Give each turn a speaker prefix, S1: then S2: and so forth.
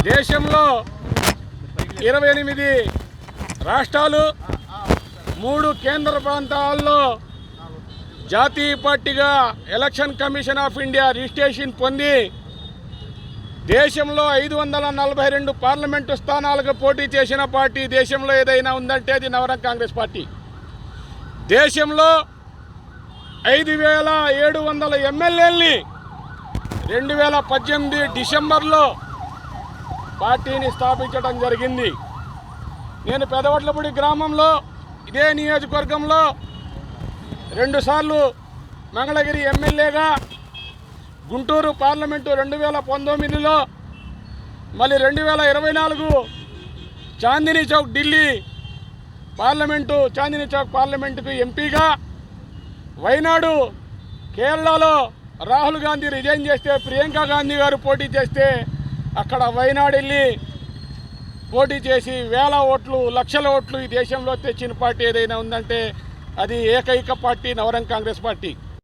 S1: దేశంలో 28 రాష్ట్రాలు 3 కేంద్ర ప్రాంతాల్లో జాతీయ పార్టీగా election commission of India registration పొంది దేశంలో 542 పార్లమెంటు స్థానాలకు పోటీ చేసిన పార్టీ దేశంలో ఏదైనా ఉందంటే అది నవరంగ్ కాంగ్రెస్ పార్టీ. దేశంలో 5700 ఎమ్మెల్యేలని 2018 డిసెంబర్లో పార్టీని స్థాపించడం జరిగింది. నేను పెదవడ్లపూడి గ్రామంలో ఇదే నియోజకవర్గంలో 2 సార్లు మంగళగిరి ఎమ్మెల్యేగా, గుంటూరు పార్లమెంటు 2019లో, మళ్ళీ 2024 చాందినీ చౌక్ ఢిల్లీ పార్లమెంటు చాందినీ చౌక్ పార్లమెంటుకు ఎంపీగా, వైనాడు కేరళలో రాహుల్ గాంధీ రిజైన్ చేస్తే ప్రియాంక గాంధీ గారు పోటీ చేస్తే అక్కడ వైనాడు వెళ్ళి పోటీ చేసి వేల ఓట్లు లక్షల ఓట్లు ఈ దేశంలో తెచ్చిన పార్టీ ఏదైనా ఉందంటే అది ఏకైక పార్టీ నవరంగ్ కాంగ్రెస్ పార్టీ.